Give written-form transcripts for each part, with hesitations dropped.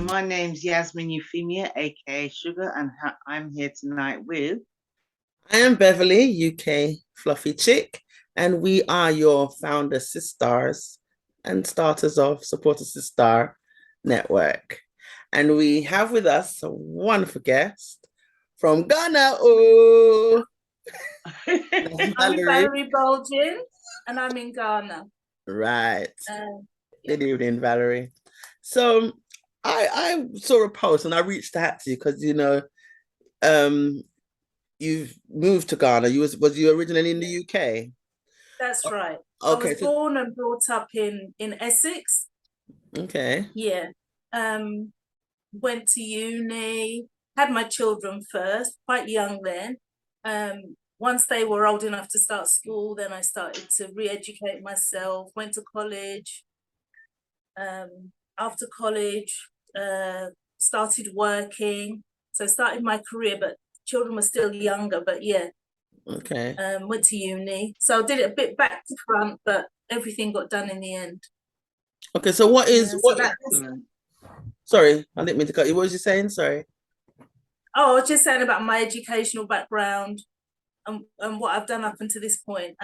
my name's Yasmin Euphemia, aka Sugar, and I'm here tonight with. I am Beverly, UK Fluffy Chick, and we are your founder Sis-Stars and starters of Supporter Sis-Star Network. And we have with us a wonderful guest from Ghana. Oh, I'm Valerie Bulgin, and I'm in Ghana. Right. Good evening, Valerie. So I saw a post and I reached out to you because you've moved to Ghana. Was you originally in the UK? That's right. Okay. I was born and brought up in Essex. Okay. Yeah. Went to uni, had my children first, quite young then. Once they were old enough to start school, then I started to re-educate myself, went to college. After college, started working. So started my career, but children were still younger, but yeah. Okay. Went to uni. So I did it a bit back to front, but everything got done in the end. Okay, so sorry, I didn't mean to cut you. What was you saying? Sorry. Oh, I was just saying about my educational background and what I've done up until this point.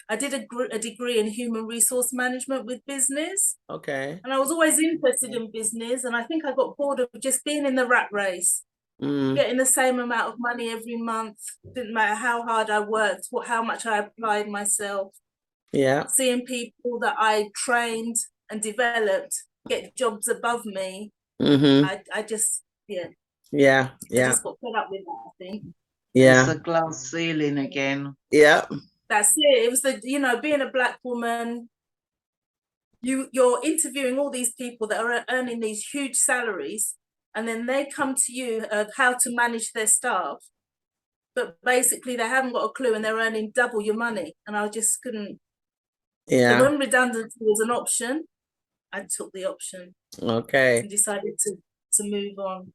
I did a degree in human resource management with business. Okay. And I was always interested in business, and I think I got bored of just being in the rat race. Getting the same amount of money every month, didn't matter how hard I worked, how much I applied myself. Yeah. Seeing people that I trained and developed get jobs above me, I just, yeah. Yeah. I just got fed up with that, I think. Yeah. It's the glass ceiling again. Yeah. That's it. It was being a Black woman, you're interviewing all these people that are earning these huge salaries, and then they come to you of how to manage their staff, but basically they haven't got a clue and they're earning double your money. And I just couldn't. Yeah. So when redundancy was an option, I took the option. Okay. And decided to move on.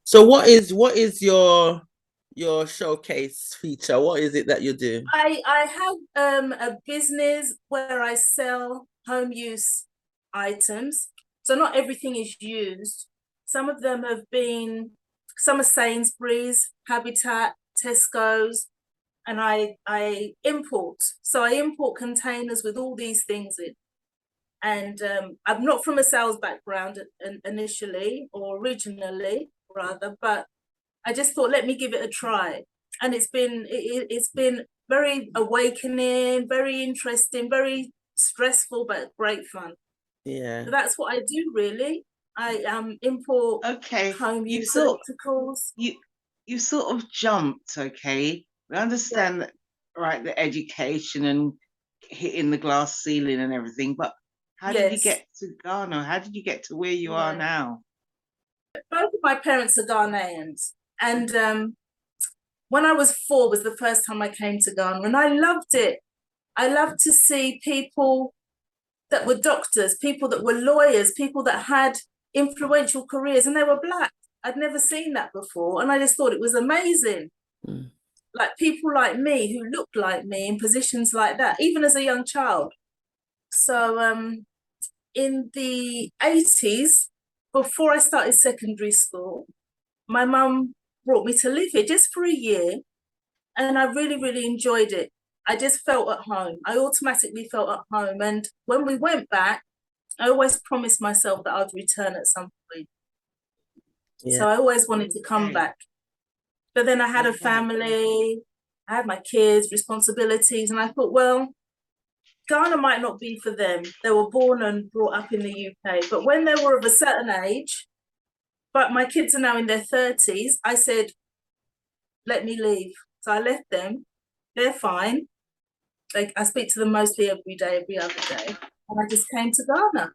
So what is your showcase feature? What is it that you do? I have a business where I sell home use items. So not everything is used. Some of them some are Sainsbury's, Habitat, Tesco's, and I import. So I import containers with all these things in. And I'm not from a sales background initially, or originally rather, but I just thought, let me give it a try. And it's been very awakening, very interesting, very stressful, but great fun. Yeah. So that's what I do, really. I import home use electricals. You sort of jumped, okay? We understand that, right, the education and hitting the glass ceiling and everything, but how did you get to Ghana? How did you get to where you are now? Both of my parents are Ghanaians. And when I was 4 was the first time I came to Ghana, and I loved it. I loved to see people that were doctors, people that were lawyers, people that had influential careers, and they were Black. I'd never seen that before, and I just thought it was amazing. Like people like me who looked like me in positions like that, even as a young child. So in the 80s, before I started secondary school, my mum brought me to live here just for a year, and I really, really enjoyed it. I just felt at home. I automatically felt at home. And when we went back, I always promised myself that I'd return at some point. Yeah. So I always wanted to come back. But then I had a family, I had my kids, responsibilities, and I thought, well, Ghana might not be for them. They were born and brought up in the UK. But when they were of a certain age, but my kids are now in their 30s, I said, let me leave. So I left them. They're fine. Like I speak to them mostly every day, every other day. And I just came to Ghana.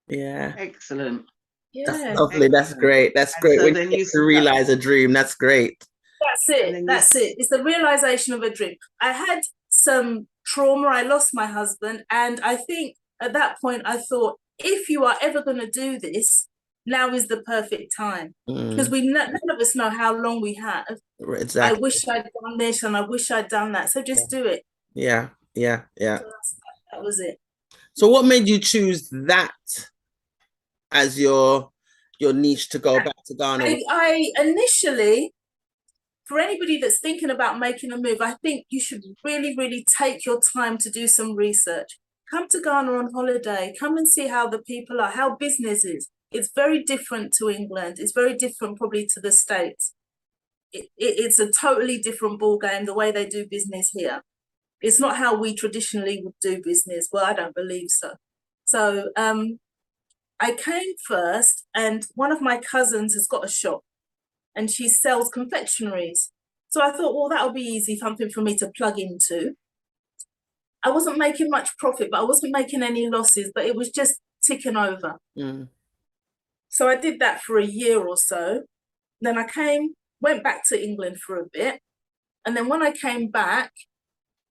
Yeah. Excellent. Yeah. That's lovely. That's great. That's great. So when you get to realize a dream, that's great. That's it. That's it. It's the realization of a dream. I had some trauma. I lost my husband. And I think at that point, I thought, if you are ever going to do this, now is the perfect time. Because none of us know how long we have. Exactly. I wish I'd done this and I wish I'd done that. So just do it. Yeah. So that was it. So what made you choose that as your your niche to go back to Ghana? I initially, for anybody that's thinking about making a move, I think you should really, really take your time to do some research. Come to Ghana on holiday. Come and see how the people are, how business is. It's very different to England. It's very different probably to the States. It's a totally different ball game, the way they do business here. It's not how we traditionally would do business. Well, I don't believe so. So I came first, and one of my cousins has got a shop and she sells confectionaries. So I thought, well, that'll be easy, something for me to plug into. I wasn't making much profit, but I wasn't making any losses, but it was just ticking over. So I did that for a year or so. Then I went back to England for a bit. And then when I came back,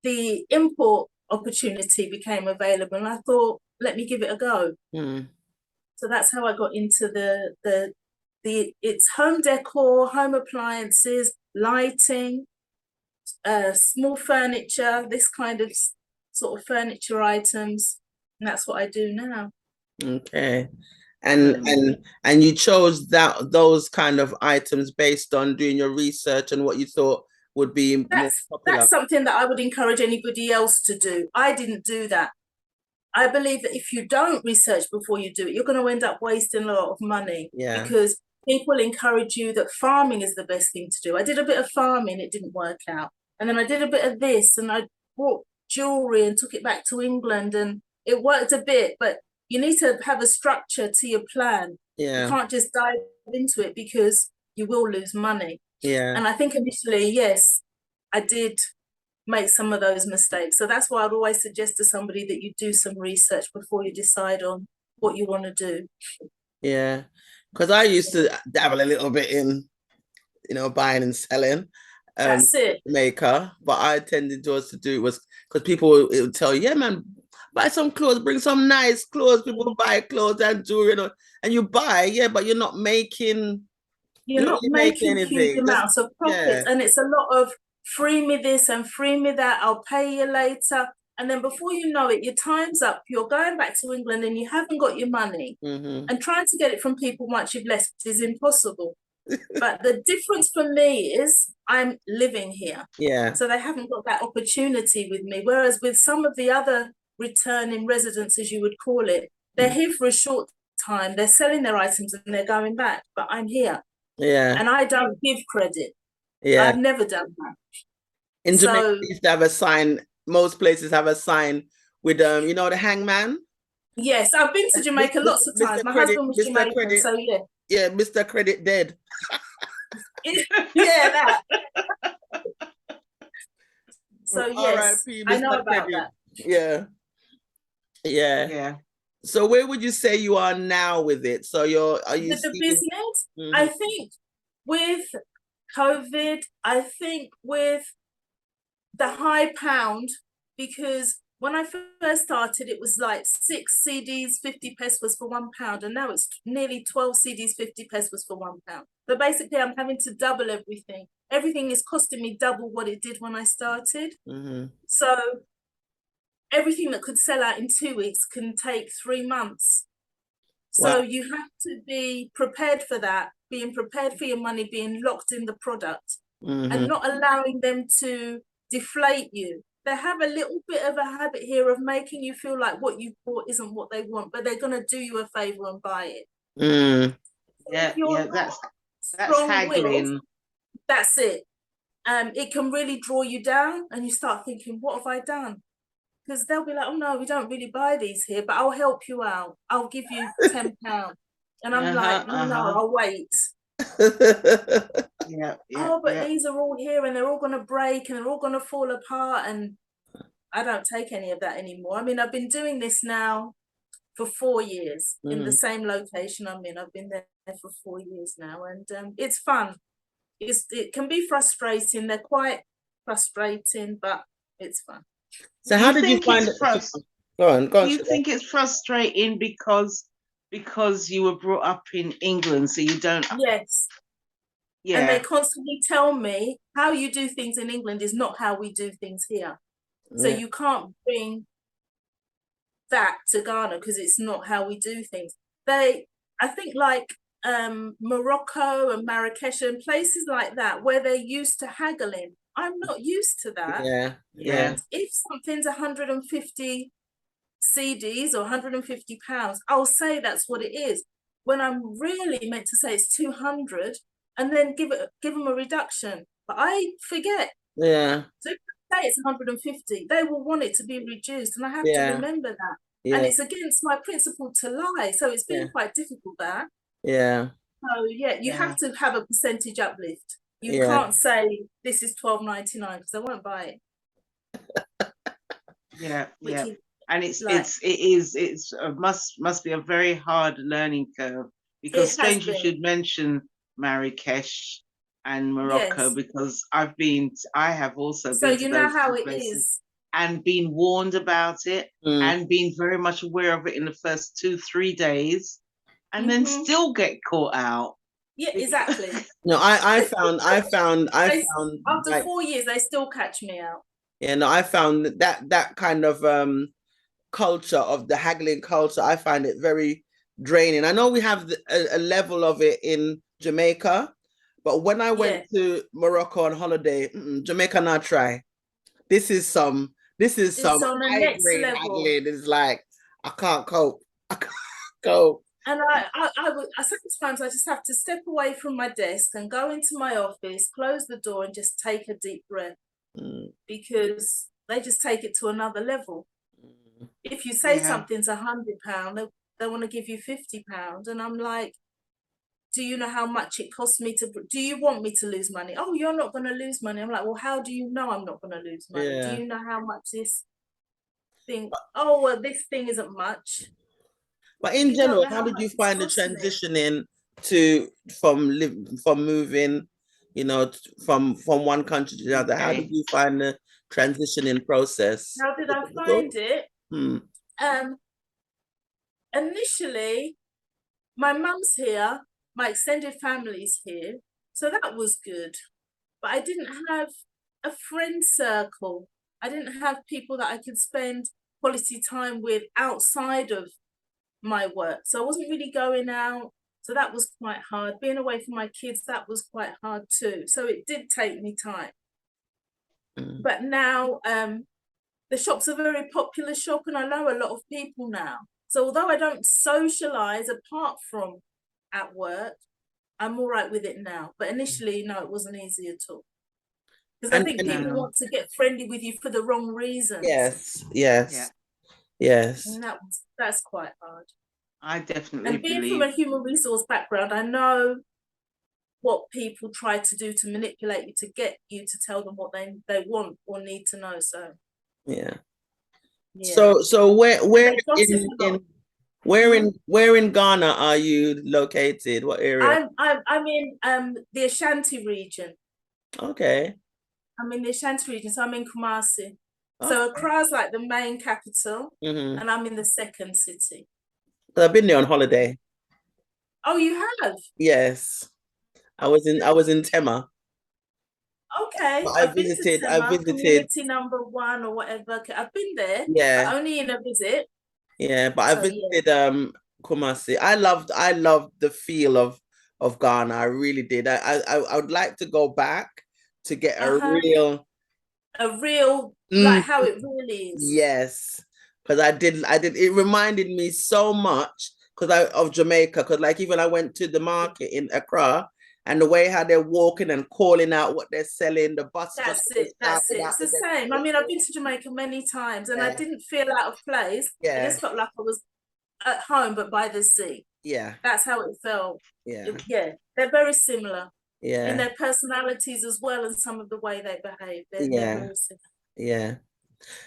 the import opportunity became available. And I thought, let me give it a go. So that's how I got into it's home decor, home appliances, lighting, small furniture, this kind of sort of furniture items. And that's what I do now. Okay. And you chose those kind of items based on doing your research and what you thought would be more popular. That's something that I would encourage anybody else to do. I didn't do that. I believe that if you don't research before you do it, you're going to end up wasting a lot of money. Yeah. Because people encourage you that farming is the best thing to do. I did a bit of farming, it didn't work out. And then I did a bit of this, and I bought jewelry and took it back to England, and it worked a bit, but you need to have a structure to your plan. Yeah. You can't just dive into it because you will lose money. Yeah. And I think initially, yes, I did make some of those mistakes. So that's why I'd always suggest to somebody that you do some research before you decide on what you want to do. Yeah, because I used to dabble a little bit in, buying and selling. That's it. Maker, but I tended to do it was because people would tell you, yeah, man, buy some clothes, bring some nice clothes. People buy clothes and jewelry, and you buy, yeah, but you're not making. You're not making anything. Huge amounts of profits, and it's a lot of free me this and free me that. I'll pay you later, and then before you know it, your time's up. You're going back to England, and you haven't got your money. And trying to get it from people once you've left is impossible. But the difference for me is I'm living here. Yeah. So they haven't got that opportunity with me. Whereas with some of the other returning residents, as you would call it, they're here for a short time. They're selling their items and they're going back. But I'm here. Yeah. And I don't give credit. Yeah. I've never done that. In Jamaica, they used to have a sign. Most places have a sign with the hangman. Yes, I've been to Jamaica lots of times. My husband was Jamaican, so yeah. Yeah, Mr. Credit dead. Yeah, that. So yes, I know about that. Yeah. Yeah. So where would you say you are now with it? So with the business? I think with COVID, I think with the high pound, because when I first started, it was like 6 CDs, 50 pesos for £1, and now it's nearly 12 CDs, 50 pesos for £1. But basically, I'm having to double everything. Everything is costing me double what it did when I started. So everything that could sell out in 2 weeks can take 3 months. So you have to be prepared for that, being prepared for your money, being locked in the product, and not allowing them to deflate you. They have a little bit of a habit here of making you feel like what you bought isn't what they want, but they're going to do you a favor and buy it. That's haggling. That's it. It can really draw you down, and you start thinking, what have I done? Because they'll be like, oh no, we don't really buy these here, but I'll help you out. I'll give you £10. And I'm like, no, I'll wait. But these are all here and they're all going to break and they're all going to fall apart, and I don't take any of that anymore. I mean, I've been doing this now for 4 years in the same location I'm in. I've been there for 4 years now, and it's fun. It can be frustrating. They're quite frustrating, but it's fun. So how did you find it? Go on. Do you think it's frustrating because you were brought up in England, so you don't? Yes. Yeah. And they constantly tell me how you do things in England is not how we do things here. So you can't bring that to Ghana because it's not how we do things. I think like Morocco and Marrakesh and places like that where they're used to haggling. I'm not used to that. Yeah. And if something's 150 CDs or 150 pounds, I'll say that's what it is. When I'm really meant to say it's 200 and then give them a reduction. But I forget. Yeah. So if I say it's 150, they will want it to be reduced. And I have to remember that. Yeah. And it's against my principle to lie. So it's been quite difficult that. Yeah. So you have to have a percentage uplift. You can't say this is $12.99 because I won't buy it. Yeah. And it must be a very hard learning curve, because strange you should mention Marrakesh and Morocco, because I have also been to you know those how it places is. And been warned about it and been very much aware of it in the first 2-3 days, and then still get caught out. Yeah, exactly. No, I found after like, 4 years they still catch me out. Yeah, no, I found that kind of culture of the haggling culture, I find it very draining. I know we have a level of it in Jamaica, but when I went to Morocco on holiday, Jamaica not try. This is some on the next level. haggling. It's like I can't cope. I can't cope. And I sometimes I just have to step away from my desk and go into my office, close the door, and just take a deep breath, because they just take it to another level. If you say something's £100, they want to give you £50, and I'm like, do you know how much it costs me to? Do you want me to lose money? Oh, you're not going to lose money. I'm like, well, how do you know I'm not going to lose money? Yeah. Do you know how much this thing? Oh, well, this thing isn't much. But in general, how did you find the transitioning from moving, from one country to the other? How did you find the transitioning process? How did I find it? Initially, my mum's here, my extended family's here, so that was good. But I didn't have a friend circle. I didn't have people that I could spend quality time with outside of my work. So I wasn't really going out. So that was quite hard. Being away from my kids, that was quite hard too. So it did take me time. But now the shop's a very popular shop and I know a lot of people now. So although I don't socialize apart from at work, I'm all right with it now. But initially, no, it wasn't easy at all. Because I think people want to get friendly with you for the wrong reasons. Yes. And that's quite hard. I definitely And being from a human resource background, I know what people try to do to manipulate you, to get you to tell them what they want or need to know. So So where in Ghana are you located? What area? I'm in the Ashanti region. Okay. I'm in the Ashanti region, so I'm in Kumasi. Okay. So Accra's like the main capital, and I'm in the second city. I've been there on holiday. Oh, you have? Yes. I was in Tema. Okay. I visited community number 1 or whatever. I've been there. But only in a visit. Yeah, but I visited Kumasi. I loved the feel of Ghana. I really did. I would like to go back to get a real like how it really is. Yes. Because I did it reminded me so much of Jamaica, because like even I went to the market in Accra, and the way how they're walking and calling out what they're selling, the bus. That's it. It's the same. I mean, I've been to Jamaica many times and I didn't feel out of place. I just felt like I was at home, but by the sea. Yeah. That's how it felt. Yeah. They're very similar. Yeah. In their personalities as well, and some of the way they behave. They're very similar. Yeah.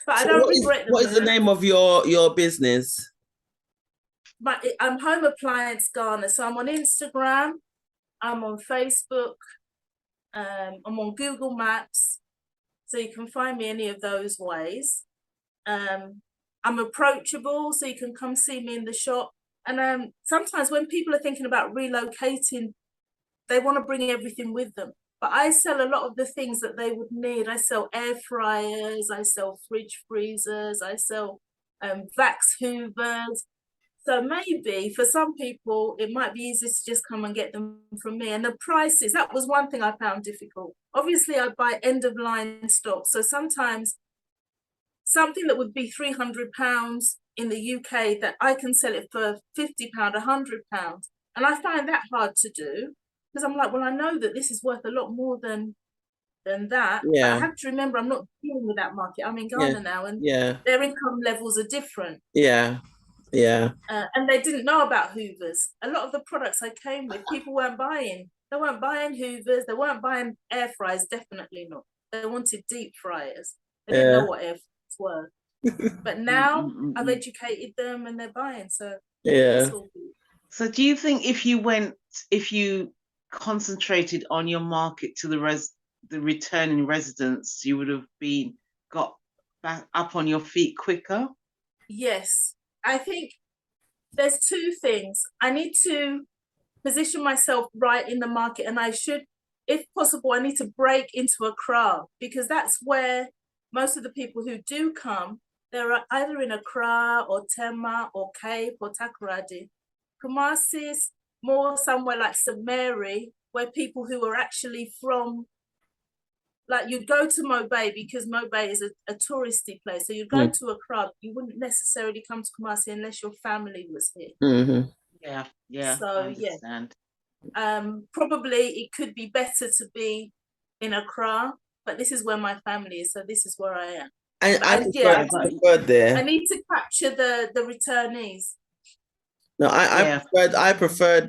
But I don't regret them. What is the name of your business? I'm Home Appliance Ghana. So I'm on Instagram. I'm on Facebook. I'm on Google Maps. So you can find me any of those ways. I'm approachable, so you can come see me in the shop. And sometimes when people are thinking about relocating, they want to bring everything with them. But I sell a lot of the things that they would need. I sell air fryers, I sell fridge freezers, I sell Vax Hoovers. So maybe for some people, it might be easier to just come and get them from me. And the prices, that was one thing I found difficult. Obviously, I buy end of line stock. So sometimes something that would be £300 in the UK, that I can sell it for £50, £100. And I find that hard to do because I'm like, well, I know that this is worth a lot more than that. But I have to remember, I'm not dealing with that market. I'm in Ghana now, and their income levels are different. And they didn't know about Hoovers. A lot of the products I came with, people weren't buying. They weren't buying Hoovers. They weren't buying air fryers, definitely not. They wanted deep fryers. They didn't know what air fryers were. But now I've educated them and they're buying. So it's all good. So do you think if you concentrated on your market to the returning residents, you would have got back up on your feet quicker? Yes. I think there's two things. I need to position myself right in the market, and I should, if possible, I need to break into Accra, because that's where most of the people who do come, they're either in Accra or Tema or Cape or Takoradi. Kumasi is more somewhere like St. Mary, where people who are actually from, like, you'd go to Mobay because Mobay is a touristy place. So you'd go to Accra, you wouldn't necessarily come to Kumasi unless your family was here. Yeah. So I understand. Probably it could be better to be in Accra, but this is where my family is, so this is where I am. I prefer there. I need to capture the returnees. No, I preferred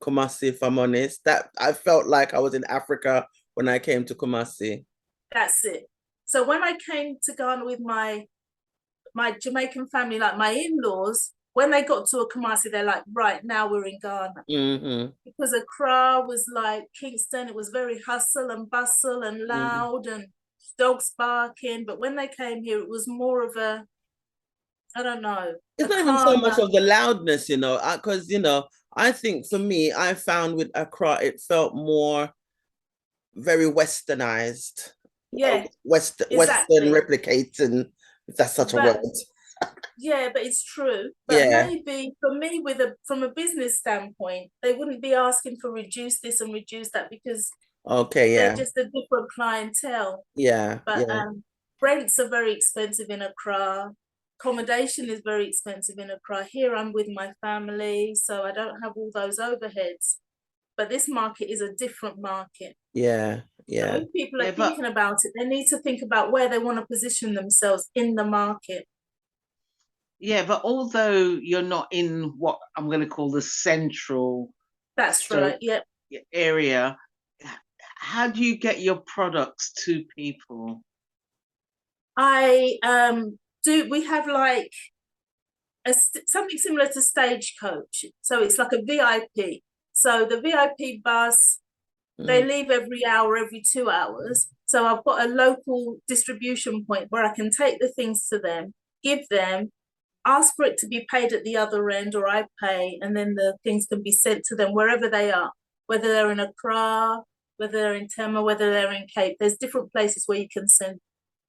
Kumasi, if I'm honest. That I felt like I was in Africa when I came to Kumasi. That's it. So when I came to Ghana with my Jamaican family, like my in-laws, when they got to a Kumasi, they're like, right, now we're in Ghana. Because Accra was like Kingston, it was very hustle and bustle and loud and dogs barking. But when they came here, it was more of a, I don't know. It's not even so much of the loudness, because, I think for me, I found with Accra, it felt more very westernized. Yeah. Western replicating, if that's such a word. Yeah, but it's true. But maybe for me, from a business standpoint, they wouldn't be asking for reduce this and reduce that because they're just a different clientele. But rents are very expensive in Accra. Accommodation is very expensive in Accra. Here I'm with my family, so I don't have all those overheads. But this market is a different market. So when people are thinking about it, they need to think about where they want to position themselves in the market. Yeah, but although you're not in what I'm going to call the central area, how do you get your products to people? We have like something similar to Stagecoach. So it's like a VIP. So the VIP bus, they leave every hour, every 2 hours. So I've got a local distribution point where I can take the things to them, give them, ask for it to be paid at the other end, or I pay, and then the things can be sent to them wherever they are, whether they're in Accra, whether they're in Tema, whether they're in Cape. There's different places where you can send,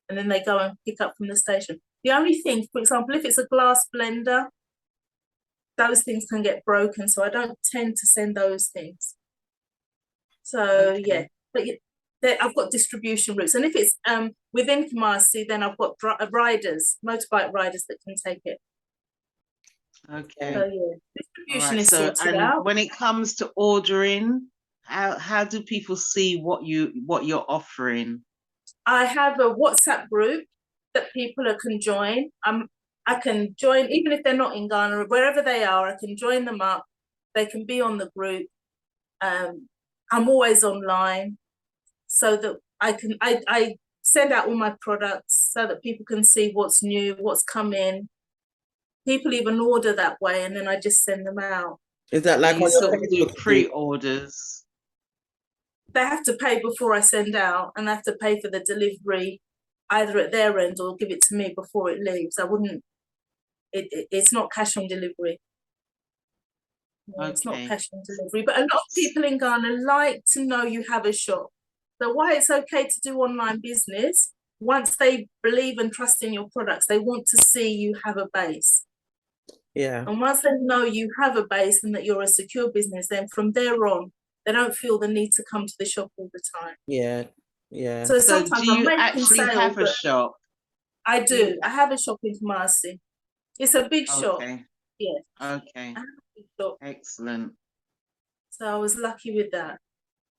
and then they go and pick up from the station. The only thing, for example, if it's a glass blender, those things can get broken, so I don't tend to send those things. So but I've got distribution routes, and if it's within Kumasi, then I've got motorbike riders that can take it. Okay. So distribution is sorted out. When it comes to ordering, how do people see what you're offering? I have a WhatsApp group that people can join. I can join even if they're not in Ghana or wherever they are. I can join them up. They can be on the group. I'm always online, so that I send out all my products so that people can see what's new, what's come in. People even order that way, and then I just send them out. Is that like you sort of do pre-orders? They have to pay before I send out, and I have to pay for the delivery either at their end or give it to me before it leaves. I wouldn't. It's not cash on delivery. No, it's not cash on delivery. But a lot of people in Ghana like to know you have a shop. So why it's okay to do online business, once they believe and trust in your products, they want to see you have a base. Yeah. And once they know you have a base and that you're a secure business, then from there on, they don't feel the need to come to the shop all the time. Yeah. Yeah. So So sometimes do I'm you making actually sales, have a but shop? I Do you? do. I have a shop in Kumasi. It's a big shop. Okay. Yes. Okay. I have a big shop. Excellent. So I was lucky with that.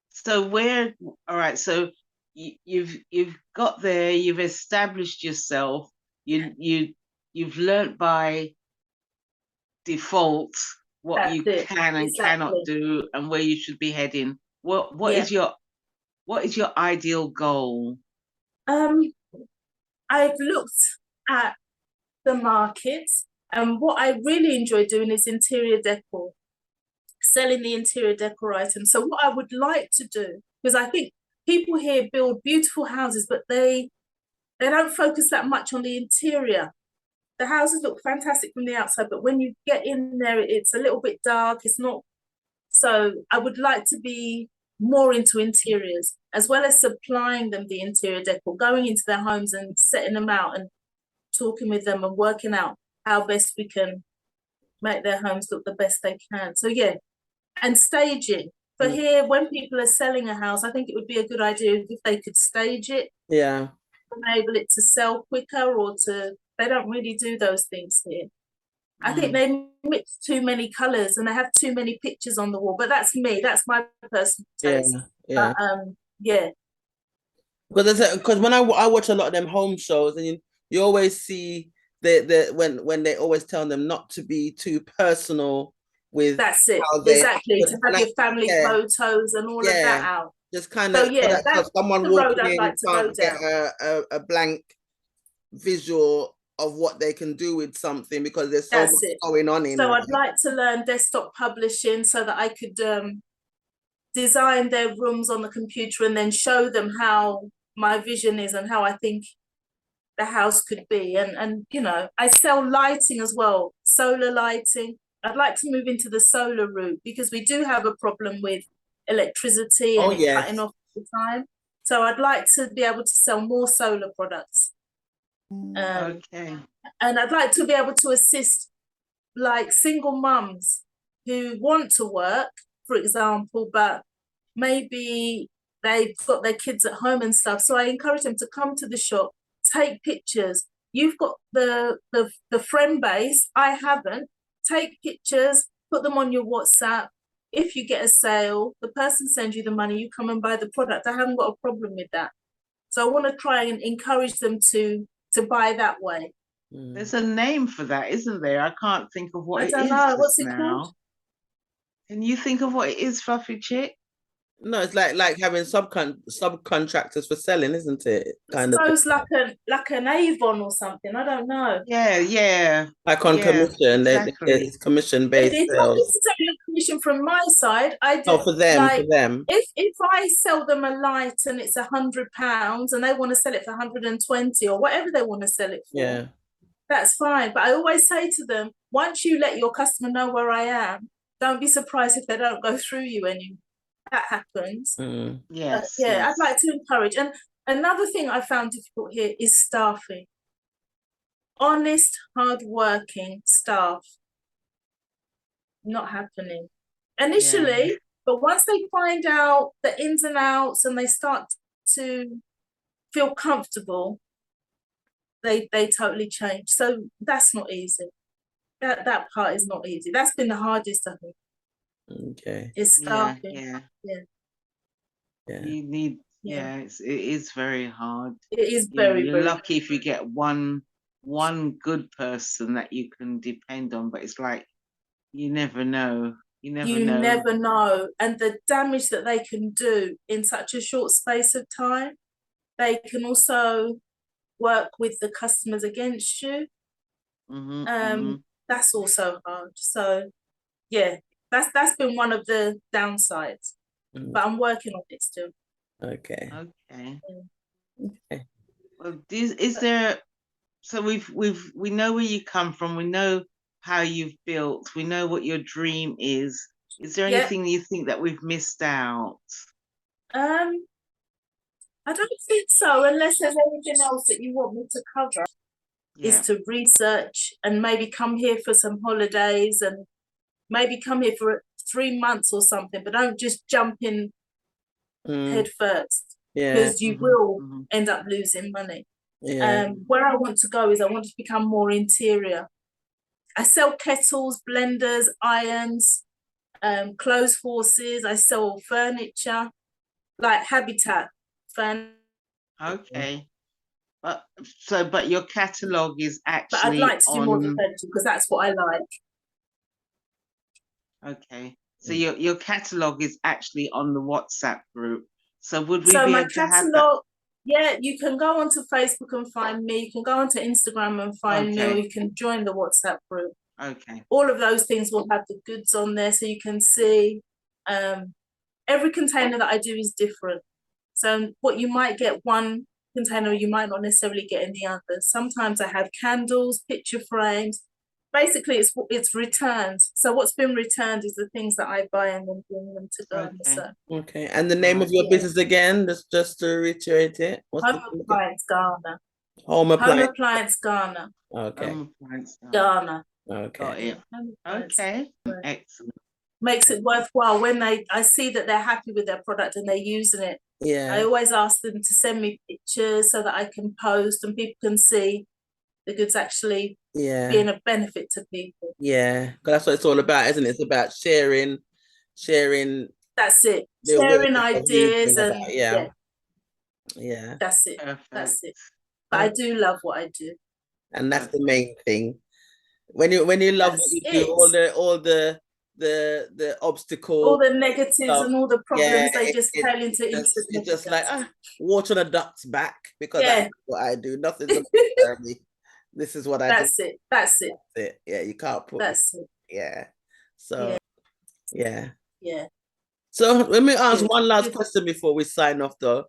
So all right, so you've got there, you've established yourself, you've learnt by default what That's you it. can and cannot Exactly. do and where you should be heading. What Yeah. what is your ideal goal? I've looked at the markets, and what I really enjoy doing is interior decor, selling the interior decor items. So what I would like to do, because I think people here build beautiful houses, but they don't focus that much on the interior. The houses look fantastic from the outside, but when you get in there, it's a little bit dark. It's not. So I would like to be more into interiors, as well as supplying them the interior decor, going into their homes and setting them out and talking with them and working out how best we can make their homes look the best they can. So yeah, and staging. For here, when people are selling a house, I think it would be a good idea if they could stage it, Yeah. enable it to sell quicker, or they don't really do those things here. I think they mix too many colours and they have too many pictures on the wall. But that's me. That's my personal taste. Yeah. But yeah. Because when I watch a lot of them home shows, and you always see when they always tell them not to be too personal with That's it. how they Exactly. To have your family photos and all of that out. just kind So of yeah, so that's someone the road walking I'd in like to go can't get down. a blank visual of what they can do with something, because there's so That's much it. going on in So there. I'd like to learn desktop publishing so that I could design their rooms on the computer and then show them how my vision is and how I think the house could be. And you know, I sell lighting as well, solar lighting. I'd like to move into the solar route because we do have a problem with electricity and it cutting off all the time. So I'd like to be able to sell more solar products. Okay. And I'd like to be able to assist like single mums who want to work, for example, but maybe they've got their kids at home and stuff. So I encourage them to come to the shop, take pictures. You've got the friend base. I haven't. Take pictures, put them on your WhatsApp. If you get a sale, the person sends you the money, you come and buy the product. I haven't got a problem with that. So I want to try and encourage them to buy that way. There's a name for that, isn't there? I can't think of what I it don't is know. just What's it now. called? Can you think of what it is, Fluffy Chick? No, it's like having subcontractors for selling, isn't it? I suppose like an Avon or something. I don't know. Yeah. Like on commission, exactly. it's commission-based It's not sales. necessarily a commission from my side. I do. Oh, for them. If I sell them a light and it's £100 and they want to sell it for 120 or whatever they want to sell it for, that's fine. But I always say to them, once you let your customer know where I am, don't be surprised if they don't go through you anymore. That happens. Yes. I'd like to encourage. And another thing I found difficult here is staffing. Honest, hard-working staff. Not happening initially, but once they find out the ins and outs and they start to feel comfortable, they totally change. So that's not easy. That part is not easy. That's been the hardest, I think. Okay. Is staffing. You need. It is very hard. It is very. You're lucky if you get one good person that you can depend on, but it's like you never know. You never know. And the damage that they can do in such a short space of time. They can also work with the customers against you. That's also hard. So yeah, that's been one of the downsides. But I'm working on it still. Okay. Well, is there? So we know where you come from. We know how you've built. We know what your dream is. Is there anything you think that we've missed out? I don't think so, unless there's anything else that you want me to cover. is to research and maybe come here for some holidays and maybe come here for 3 months or something, but don't just jump in head first, because you will end up losing money. Where I want to go is I want to become more interior. I sell kettles, blenders, irons, clothes horses. I sell furniture, like habitat furniture. Okay. But your catalogue is actually But I'd like to do more of the furniture because that's what I like. Okay. So your catalogue is actually on the WhatsApp group. So would we be able to have that? Yeah, you can go onto Facebook and find me. You can go onto Instagram and find me, or you can join the WhatsApp group. Okay. All of those things will have the goods on there, so you can see. Every container that I do is different. So what you might get one container, you might not necessarily get in the others. Sometimes I have candles, picture frames. Basically, it's returns. So what's been returned is the things that I buy and then bring them to go. So. Okay. And the name of your business again, just to reiterate it. Home Appliance Ghana. Home Appliance Ghana. Okay. Home Appliance Ghana. Okay. Okay. Excellent. Makes it worthwhile when I see that they're happy with their product and they're using it. Yeah. I always ask them to send me pictures so that I can post and people can see the goods actually being a benefit to people. Yeah, because that's what it's all about, isn't it? It's about sharing. That's it. Sharing ideas and yeah. That's it. Perfect. That's it. But I do love what I do, and that's the main thing. When you love what you do, all the obstacles, all the negatives and all the problems, they just pale into insignificance. It's just like water on a duck's back, because that's what I do. Nothing's gonna scare me. This is what I do. That's it. Yeah, you can't put that's it. Yeah. So yeah. So let me ask one last question before we sign off though.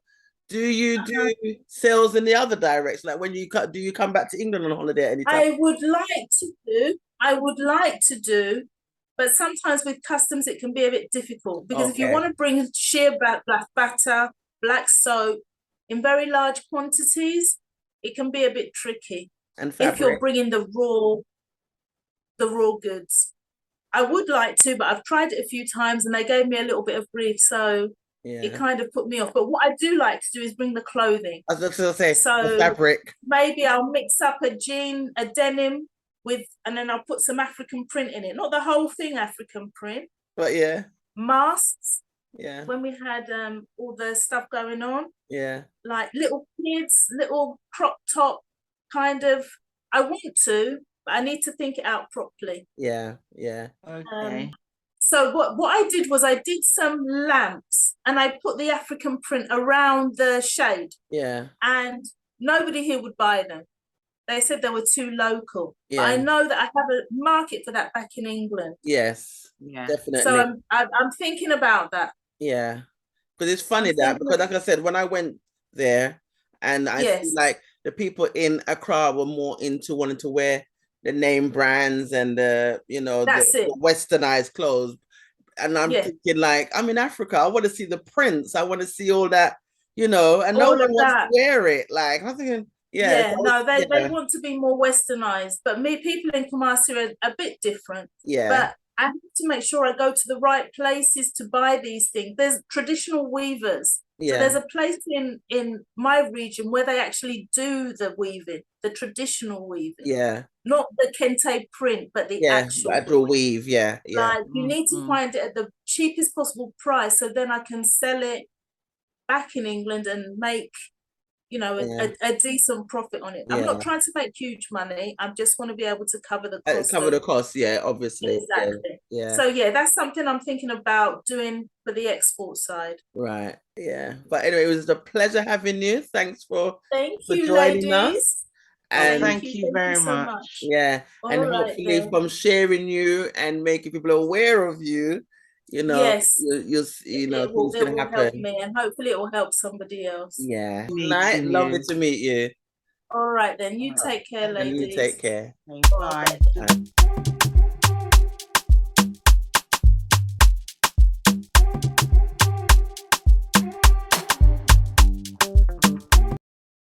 Do you do sales in the other direction? Like when do you come back to England on holiday at any time? I would like to do, but sometimes with customs it can be a bit difficult, because if you want to bring sheer black batter, black soap in very large quantities, it can be a bit tricky. And if you're bringing the raw goods. I would like to, but I've tried it a few times and they gave me a little bit of grief, so it kind of put me off. But what I do like to do is bring the clothing. I was just gonna say, the fabric. Maybe I'll mix up a denim and then I'll put some African print in it. Not the whole thing African print, but masks. Yeah. When we had all the stuff going on. Yeah. Like little kids, little crop top kind of. I want to, but I need to think it out properly. Yeah. Okay. So what I did was I did some lamps and I put the African print around the shade. Yeah. And nobody here would buy them. They said they were too local. Yeah. But I know that I have a market for that back in England. Yes. Yeah. Definitely. So I'm thinking about that. Yeah. Because it's funny because like I said, when I went there and I see like the people in Accra were more into wanting to wear the name brands and the westernized clothes. And I'm thinking like, I'm in Africa, I want to see the prints. I want to see all that, and no one wants to wear it. Like I'm thinking, they want to be more westernized. But people in Kumasi are a bit different. Yeah. But I have to make sure I go to the right places to buy these things. There's traditional weavers. Yeah. So there's a place in my region where they actually do the weaving, the traditional weaving. Yeah. Not the kente print, but the actual weave. Yeah. Like you need to find it at the cheapest possible price, so then I can sell it back in England and make, a decent profit on it. I'm not trying to make huge money. I just want to be able to cover the cost. Cover the cost, obviously. Exactly. Yeah. So that's something I'm thinking about doing for the export side. Right. Yeah. But anyway, it was a pleasure having you. Thanks for joining ladies. us. And thank you very much. Yeah. And hopefully from sharing you and making people aware of you, it will help me, and hopefully it will help somebody else. Yeah. Night. Lovely to meet you. All right then. You take care, ladies. And you take care. Bye.